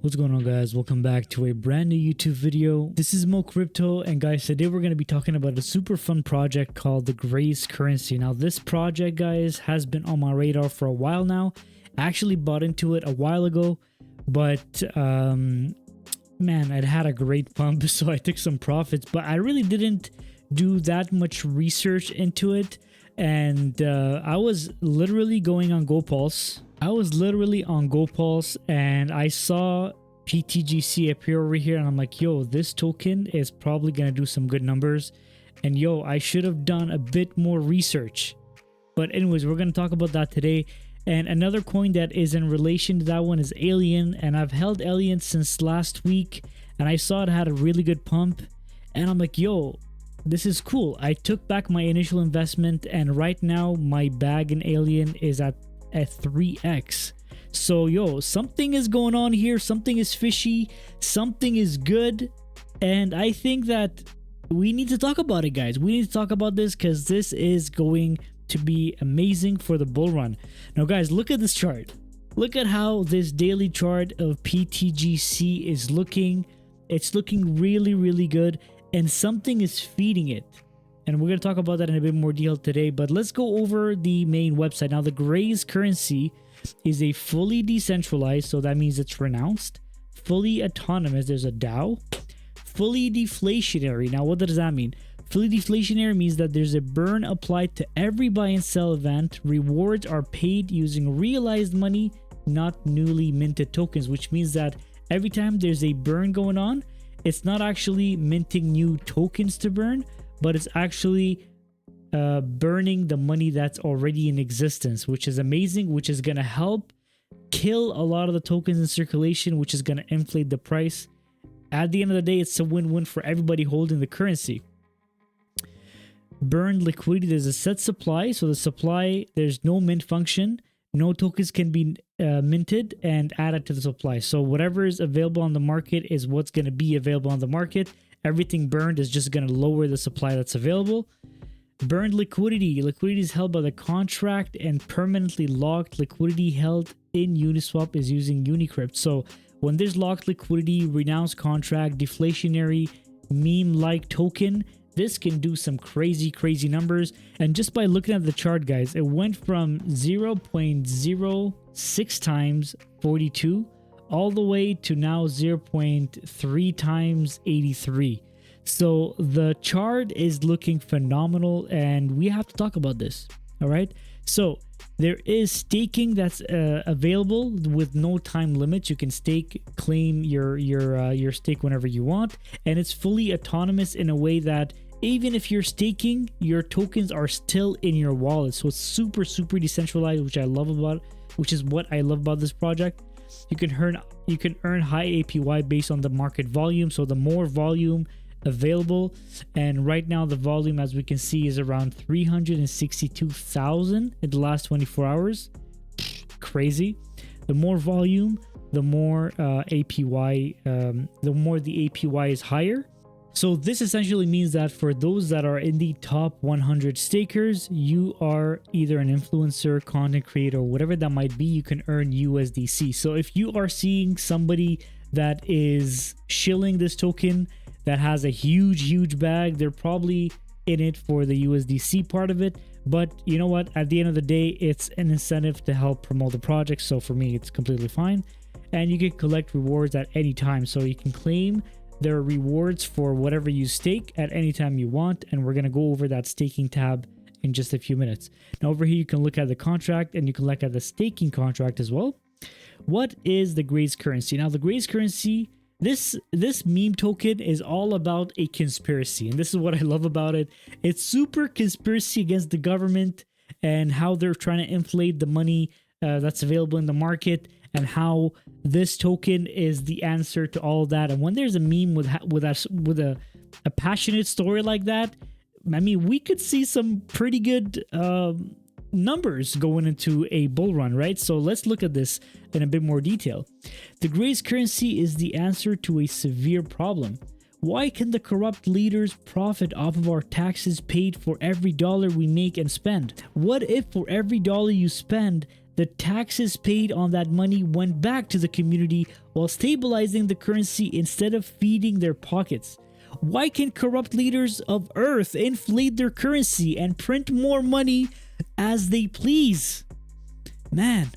What's going on, guys? Welcome back to a brand new YouTube video. This is Mo Crypto, and guys, today we're going to be talking about a super fun project called the Grace Currency. Now this project, guys, has been on my radar for a while now. I actually bought into it a while ago, but man, it had a great pump, so I took some profits, but I really didn't do that much research into it. And I was literally going on GoPulse. And I saw pTGC appear over here, and I'm like, yo, this token is probably gonna do some good numbers. And yo, I should have done a bit more research. But anyways, we're gonna talk about that today. And another coin that is in relation to that one is Alien, and I've held Alien since last week, and I saw it had a really good pump, and I'm like, yo, this is cool. I took back my initial investment, and right now my bag in Alien is at 3x. So yo, something is going on here, something is fishy, something is good, and I think that we need to talk about it, guys. We need to talk about this because this is going to be amazing for the bull run. Now guys, look at this chart. Look at how this daily chart of pTGC is looking. It's looking really good, and something is feeding it. And we're going to talk about that in a bit more detail today, but let's go over the main website. Now, the Grace Currency is a fully decentralized, so that means it's renounced, fully autonomous, there's a DAO, fully deflationary. Now, what does that mean? Fully deflationary means that there's a burn applied to every buy and sell event. Rewards are paid using realized money, not newly minted tokens, which means that every time there's a burn going on, it's not actually minting new tokens to burn, but it's actually burning the money that's already in existence, which is amazing, which is going to help kill a lot of the tokens in circulation, which is going to inflate the price. At the end of the day, it's a win-win for everybody holding the currency. Burned liquidity, there's a set supply, so the supply, there's no mint function. No tokens can be minted and added to the supply. So whatever is available on the market is what's going to be available on the market. Everything burned is just going to lower the supply that's available. Burned liquidity. Liquidity is held by the contract, and permanently locked liquidity held in Uniswap is using Unicrypt. So when there's locked liquidity, renounced contract, deflationary, meme-like token, this can do some crazy numbers. And just by looking at the chart, guys, it went from 0.06 times 42 all the way to now 0.3 times 83. So the chart is looking phenomenal, and we have to talk about this. All right, so there is staking that's available with no time limits. You can stake, claim your stake whenever you want, and it's fully autonomous in a way that even if you're staking, your tokens are still in your wallet. So it's super decentralized, which I love about, which is what I love about this project. You can earn high APY based on the market volume. So the more volume available, and right now the volume, as we can see, is around 362,000 in the last 24 hours. Crazy. The more volume, the more APY, the more the APY is higher. So this essentially means that for those that are in the top 100 stakers, you are either an influencer, content creator, whatever that might be, you can earn USDC. So if you are seeing somebody that is shilling this token, that has a huge bag, they're probably in it for the USDC part of it. But you know what? At the end of the day, it's an incentive to help promote the project. So for me, it's completely fine. And you can collect rewards at any time. So you can claim there are rewards for whatever you stake at any time you want, and we're going to go over that staking tab in just a few minutes. Now over here you can look at the contract, and you can look at the staking contract as well. What is the Grace Currency? Now the Grace Currency, this meme token is all about a conspiracy, and this is what I love about it. It's super conspiracy against the government and how they're trying to inflate the money that's available in the market, and how this token is the answer to all that. And when there's a meme with a passionate story like that, I mean, we could see some pretty good numbers going into a bull run, right? So let's look at this in a bit more detail. The Grace Currency is the answer to a severe problem. Why can the corrupt leaders profit off of our taxes paid for every dollar we make and spend? What if for every dollar you spend, the taxes paid on that money went back to the community while stabilizing the currency instead of feeding their pockets. Why can corrupt leaders of Earth inflate their currency and print more money as they please? Man,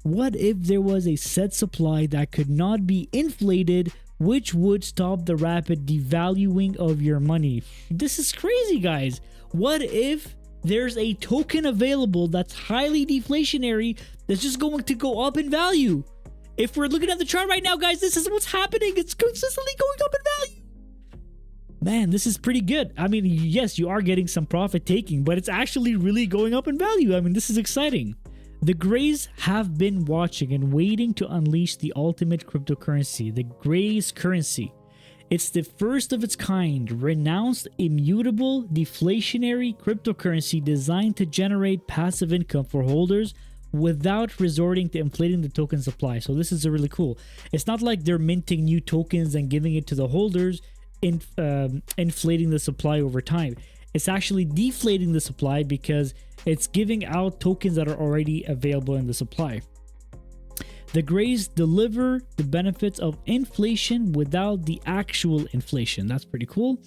what if there was a set supply that could not be inflated, which would stop the rapid devaluing of your money? This is crazy, guys. What if there's a token available that's highly deflationary that's just going to go up in value? If we're looking at the chart right now, guys, this is what's happening. It's consistently going up in value. Man, this is pretty good. I mean, yes, you are getting some profit taking, but it's actually really going up in value. I mean, this is exciting. The Greys have been watching and waiting to unleash the ultimate cryptocurrency, the Greys currency. It's the first of its kind, renounced, immutable, deflationary cryptocurrency designed to generate passive income for holders without resorting to inflating the token supply. So this is really cool. It's not like they're minting new tokens and giving it to the holders, inflating the supply over time. It's actually deflating the supply because it's giving out tokens that are already available in the supply. The Greys deliver the benefits of inflation without the actual inflation. That's pretty cool.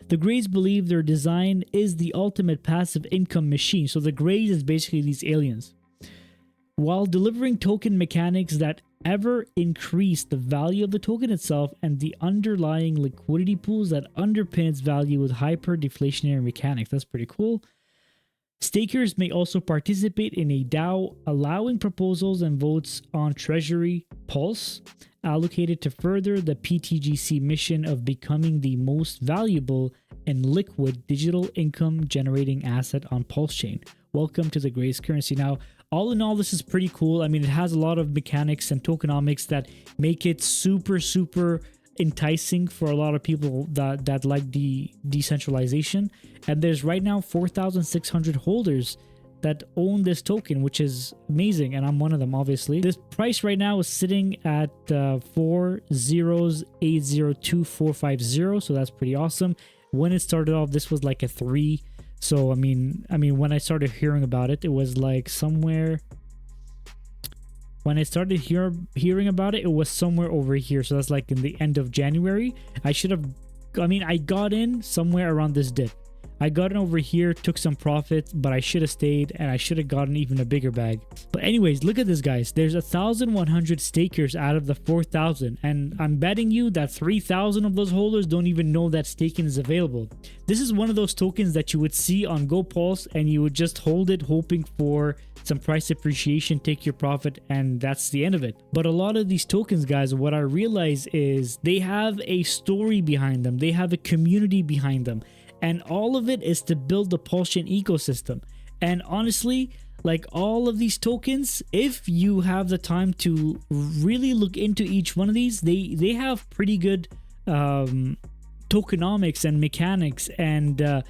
The Greys believe their design is the ultimate passive income machine. So the Greys is basically these aliens. While delivering token mechanics that ever increase the value of the token itself and the underlying liquidity pools that underpin its value with hyper deflationary mechanics. That's pretty cool. Stakers may also participate in a DAO, allowing proposals and votes on Treasury Pulse allocated to further the pTGC mission of becoming the most valuable and liquid digital income generating asset on Pulsechain. Welcome to the Greys currency. Now, all in all, this is pretty cool. I mean, it has a lot of mechanics and tokenomics that make it super enticing for a lot of people that like the decentralization. And there's right now 4,600 holders that own this token, which is amazing, and I'm one of them, obviously. This price right now is sitting at 40802,450, so that's pretty awesome. When it started off, this was like a 3. So I mean, when I started hearing about it, it was like somewhere. When I started hearing about it, it was somewhere over here. So that's like in the end of January. I got in somewhere around this dip. I got in over here, took some profit, but I should have stayed and I should have gotten even a bigger bag. But anyways, look at this, guys. There's 1,100 stakers out of the 4,000, and I'm betting you that 3,000 of those holders don't even know that staking is available. This is one of those tokens that you would see on GoPulse and you would just hold it hoping for some price appreciation, take your profit, and that's the end of it. But a lot of these tokens, guys, what I realize is they have a story behind them. They have a community behind them. And all of it is to build the Pulsechain ecosystem. And honestly, like all of these tokens, if you have the time to really look into each one of these, they have pretty good tokenomics and mechanics, and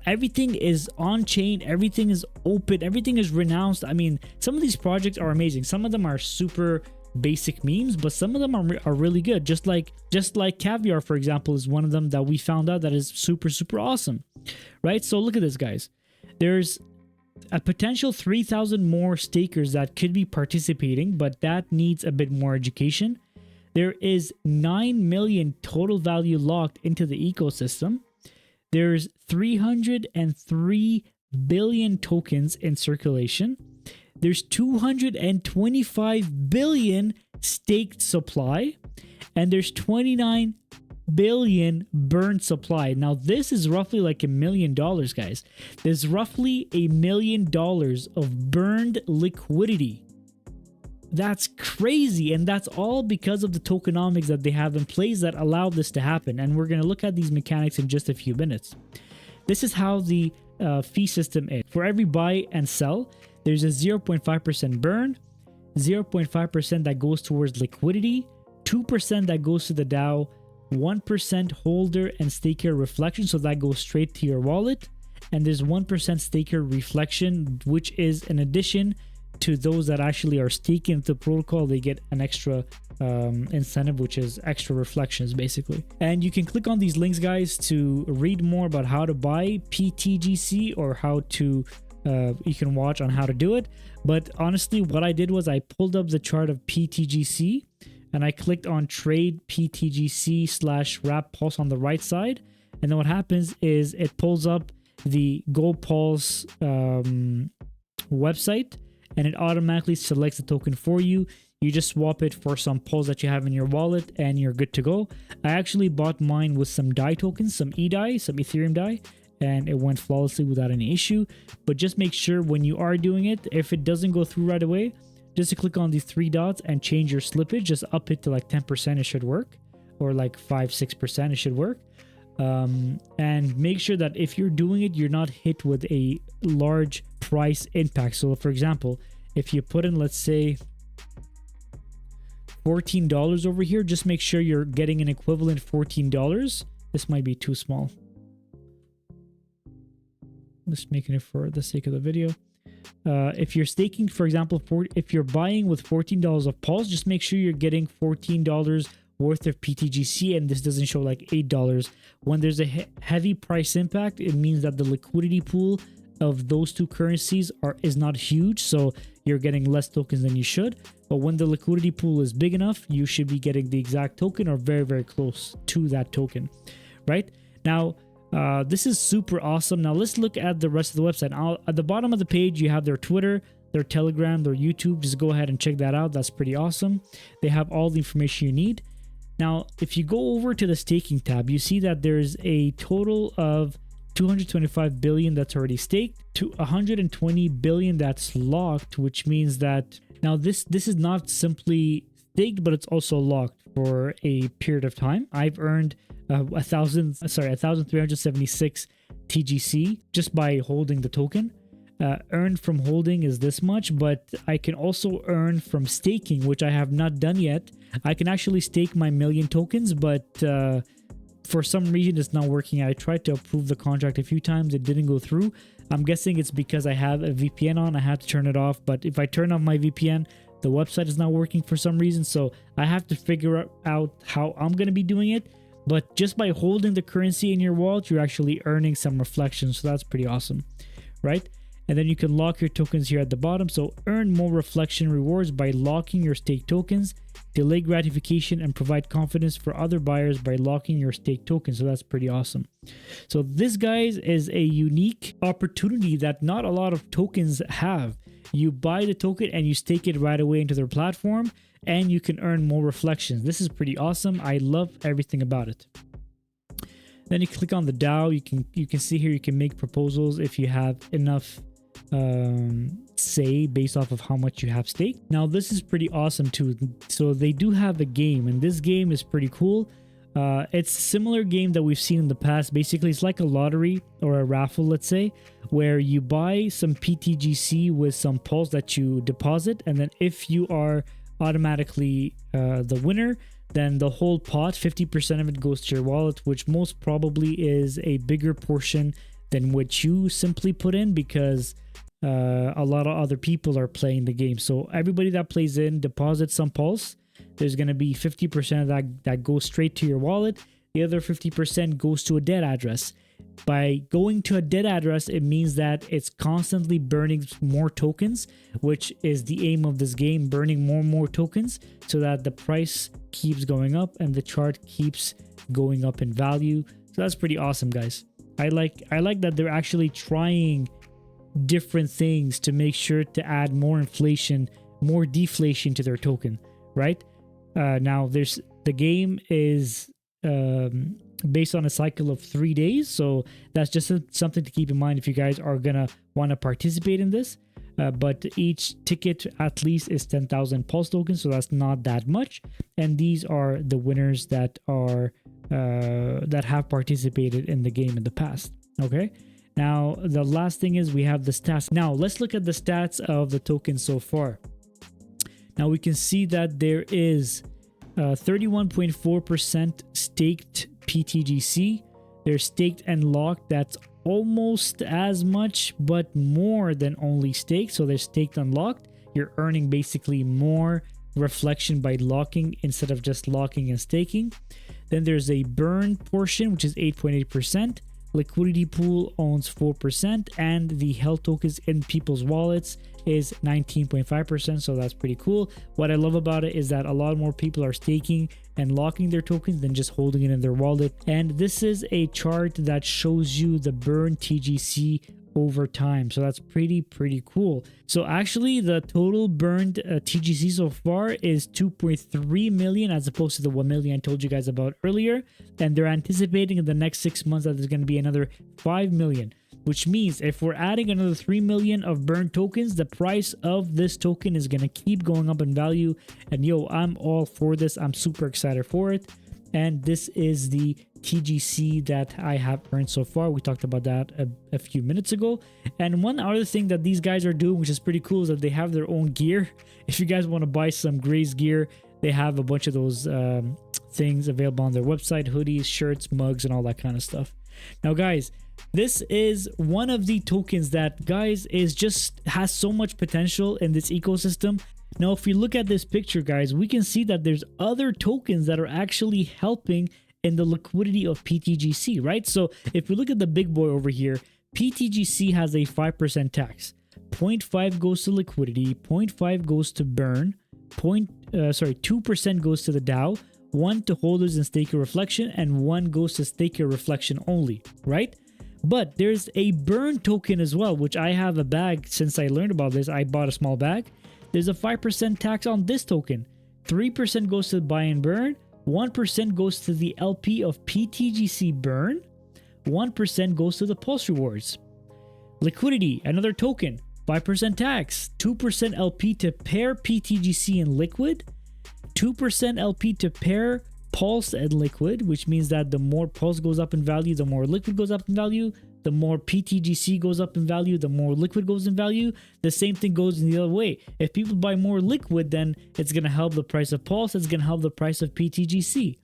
everything is on chain, everything is open, everything is renounced. I mean, some of these projects are amazing. Some of them are super basic memes, but some of them are really good. Just like Caviar, for example, is one of them that we found out that is super awesome, right? So look at this, guys. There's a potential 3,000 more stakers that could be participating, but that needs a bit more education. There is 9 million total value locked into the ecosystem. There's 303 billion tokens in circulation. There's 225 billion staked supply, and there's 29 billion burned supply. Now, this is roughly like $1 million, guys. There's roughly $1 million of burned liquidity. That's crazy, and that's all because of the tokenomics that they have in place that allow this to happen. And we're going to look at these mechanics in just a few minutes. This is how the fee system is. For every buy and sell, there's a 0.5% burn, 0.5% that goes towards liquidity, 2% that goes to the DAO, 1% holder and staker reflection, so that goes straight to your wallet, and there's 1% staker reflection, which is an addition to those that actually are staking the protocol. They get an extra incentive, which is extra reflections, basically. And you can click on these links, guys, to read more about how to buy pTGC or how to you can watch on how to do it. But honestly, what I did was I pulled up the chart of pTGC and I clicked on trade pTGC / wrap pulse on the right side. And then what happens is it pulls up the Gold Pulse website and it automatically selects the token for you. You just swap it for some pulse that you have in your wallet and you're good to go. I actually bought mine with some DAI tokens, some eDAI, some Ethereum DAI, and it went flawlessly without any issue. But just make sure when you are doing it, if it doesn't go through right away, just to click on these 3 dots and change your slippage, just up it to like 10%, it should work, or like 5-6%, it should work. And make sure that if you're doing it, you're not hit with a large price impact. So for example, if you put in, let's say, $14 over here, just make sure you're getting an equivalent $14. This might be too small. Just making it for the sake of the video. If you're staking, for example, if you're buying with $14 of Pulse, just make sure you're getting $14 worth of pTGC, and this doesn't show like $8. When there's a heavy price impact, it means that the liquidity pool of those two currencies is not huge, so you're getting less tokens than you should. But when the liquidity pool is big enough, you should be getting the exact token or very, very close to that token, right? Now, this is super awesome. Now let's look at the rest of the website. At the bottom of the page, you have their Twitter, their Telegram, their YouTube. Just go ahead and check that out. That's pretty awesome. They have all the information you need. Now, if you go over to the staking tab, you see that there's a total of 225 billion that's already staked to 120 billion that's locked, which means that now this is not simply staked, but it's also locked for a period of time. I've earned 1,376 TGC just by holding the token. Earned from holding is this much, but I can also earn from staking, which I have not done yet. I can actually stake my 1,000,000 tokens, but for some reason it's not working. I tried to approve the contract a few times, it didn't go through. I'm guessing it's because I have a VPN on. I have to turn it off, but if I turn off my VPN, the website is not working for some reason, so I have to figure out how I'm going to be doing it. But just by holding the currency in your wallet, you're actually earning some reflections, so that's pretty awesome, right? And then you can lock your tokens here at the bottom. So earn more reflection rewards by locking your stake tokens, delay gratification, and provide confidence for other buyers by locking your stake tokens. So that's pretty awesome. So this, guys, is a unique opportunity that not a lot of tokens have. You buy the token and you stake it right away into their platform, and you can earn more reflections. This is pretty awesome. I love everything about it. Then you click on the DAO. You can see here you can make proposals if you have enough say based off of how much you have staked. Now this is pretty awesome too. So they do have a game, and this game is pretty cool. It's a similar game that we've seen in the past. Basically, it's like a lottery or a raffle, let's say, where you buy some pTGC with some pulse that you deposit, and then if you are automatically the winner, then the whole pot, 50% of it goes to your wallet, which most probably is a bigger portion than what you simply put in, because a lot of other people are playing the game. So everybody that plays in deposits some pulse. There's going to be 50% of that goes straight to your wallet. The other 50% goes to a dead address. By going to a dead address, it means that it's constantly burning more tokens, which is the aim of this game, burning more and more tokens so that the price keeps going up and the chart keeps going up in value. So that's pretty awesome, guys. I like that they're actually trying different things to make sure to add more inflation, more deflation to their token, right? Now the game is based on a cycle of 3 days, so that's just something to keep in mind if you guys are gonna want to participate in this. But each ticket at least is 10,000 pulse tokens, so that's not that much. And these are the winners that are that have participated in the game in the past. Okay, now the last thing is we have the stats. Now let's look at the stats of the token so far. Now we can see that there is 31.4% staked pTGC. They're staked and locked. That's almost as much, but more than only staked. So they're staked and locked. You're earning basically more reflection by locking instead of just locking and staking. Then there's a burn portion, which is 8.8%. Liquidity Pool owns 4%, and the held tokens in people's wallets is 19.5%, so that's pretty cool. What I love about it is that a lot more people are staking and locking their tokens than just holding it in their wallet. And this is a chart that shows you the burn TGC over time, so that's pretty cool. So actually the total burned TGC so far is 2.3 million as opposed to the 1 million I told you guys about earlier, and they're anticipating in the next 6 months that there's going to be another 5 million, which means if we're adding another 3 million of burned tokens, the price of this token is going to keep going up in value. And yo, I'm all for this. I'm super excited for it. And this is the TGC that I have earned so far. We talked about that a few minutes ago. And one other thing that these guys are doing, which is pretty cool, is that they have their own gear. If you guys want to buy some Graze gear, they have a bunch of those things available on their website: hoodies, shirts, mugs, and all that kind of stuff. Now guys, this is one of the tokens that, guys, has so much potential in this ecosystem. Now, if we look at this picture, guys, we can see that there's other tokens that are actually helping in the liquidity of pTGC, right? So if we look at the big boy over here, pTGC has a 5% tax. 0.5 goes to liquidity, 0.5 goes to burn, 2% goes to the DAO, 1 to holders and staker reflection, and 1 goes to staker reflection only, right? But there's a burn token as well, which I have a bag. Since I learned about this, I bought a small bag. There's a 5% tax on this token. 3% goes to buy and burn. 1% goes to the LP of pTGC burn. 1% goes to the pulse rewards. Liquidity, another token. 5% tax. 2% LP to pair pTGC and liquid. 2% LP to pair pulse and liquid, which means that the more pulse goes up in value, the more liquid goes up in value. The more pTGC goes up in value, the more liquid goes in value. The same thing goes in the other way. If people buy more liquid, then it's going to help the price of pulse. It's going to help the price of pTGC.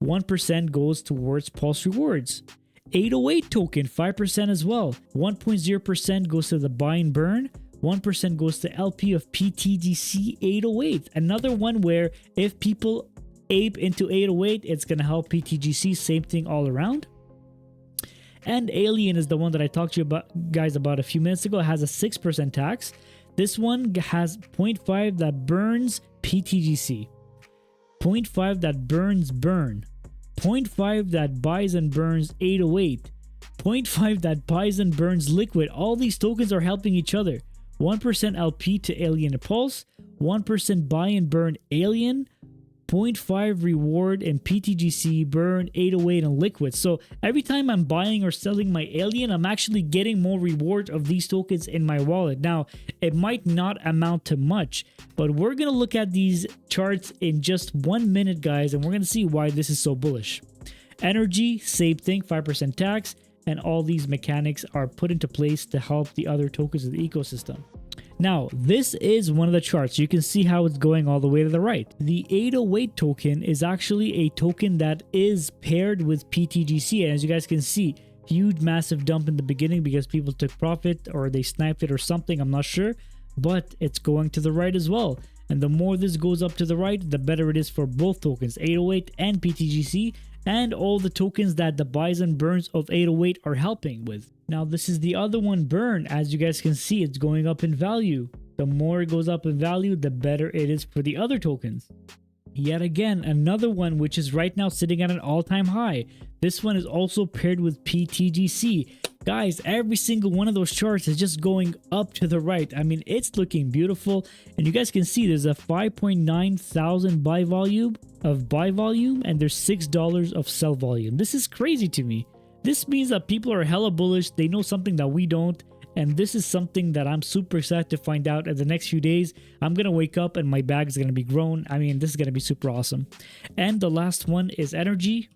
1% goes towards pulse rewards. 808 token, 5% as well. 1.0% goes to the buy and burn. 1% goes to LP of pTGC 808. Another one where if people ape into 808, it's going to help pTGC. Same thing all around. And Alien is the one that I talked to you guys about a few minutes ago. It has a 6% tax. This one has 0.5 that burns pTGC, 0.5 that burns burn, 0.5 that buys and burns 808, 0.5 that buys and burns liquid. All these tokens are helping each other. 1% LP to Alien and Pulse, 1% buy and burn Alien, 0.5 reward in pTGC, burn, 808, and liquid. So every time I'm buying or selling my Alien, I'm actually getting more reward of these tokens in my wallet. Now, it might not amount to much, but we're going to look at these charts in just 1 minute, guys, and we're going to see why this is so bullish. Energy, same thing, 5% tax, and all these mechanics are put into place to help the other tokens of the ecosystem. Now, this is one of the charts. You can see how it's going all the way to the right. The 808 token is actually a token that is paired with pTGC. And as you guys can see, huge, massive dump in the beginning because people took profit or they sniped it or something. I'm not sure, but it's going to the right as well. And the more this goes up to the right, the better it is for both tokens, 808 and pTGC, and all the tokens that the buys and burns of 808 are helping with. Now, this is the other one, burn. As you guys can see, it's going up in value. The more it goes up in value, the better it is for the other tokens. Yet again, another one which is right now sitting at an all-time high. This one is also paired with pTGC. Guys, every single one of those charts is just going up to the right. I mean, it's looking beautiful. And you guys can see there's a 5.9 thousand buy volume, and there's $6 of sell volume. This is crazy to me. This means that people are hella bullish. They know something that we don't. And this is something that I'm super excited to find out in the next few days. I'm going to wake up and my bag is going to be grown. I mean, this is going to be super awesome. And the last one is energy.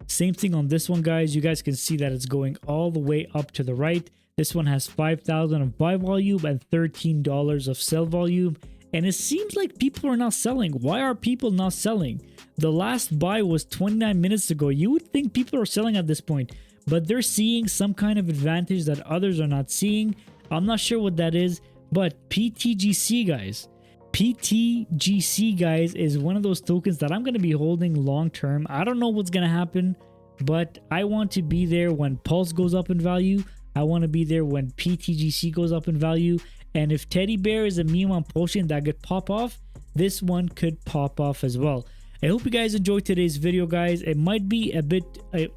Same thing on this one, guys. You guys can see that it's going all the way up to the right. This one has 5,000 of buy volume and $13 of sell volume. And it seems like people are not selling. Why are people not selling? The last buy was 29 minutes ago. You would think people are selling at this point, but they're seeing some kind of advantage that others are not seeing. I'm not sure what that is, but pTGC, guys. pTGC, guys, is one of those tokens that I'm going to be holding long term. I don't know what's going to happen, but I want to be there when Pulse goes up in value. I want to be there when pTGC goes up in value. And if Teddy Bear is a meme on Pulsechain that could pop off, this one could pop off as well. I hope you guys enjoyed today's video, guys. It might be a bit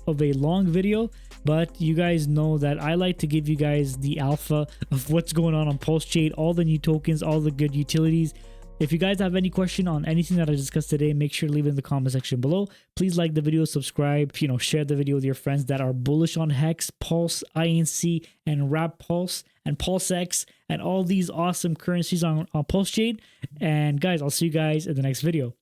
of a long video, but you guys know that I like to give you guys the alpha of what's going on Pulsechain, all the new tokens, all the good utilities. If you guys have any question on anything that I discussed today, make sure to leave it in the comment section below. Please like the video, subscribe, share the video with your friends that are bullish on Hex, Pulse, INC, and Wrap Pulse, and PulseX, and all these awesome currencies on Pulsechain. And guys, I'll see you guys in the next video.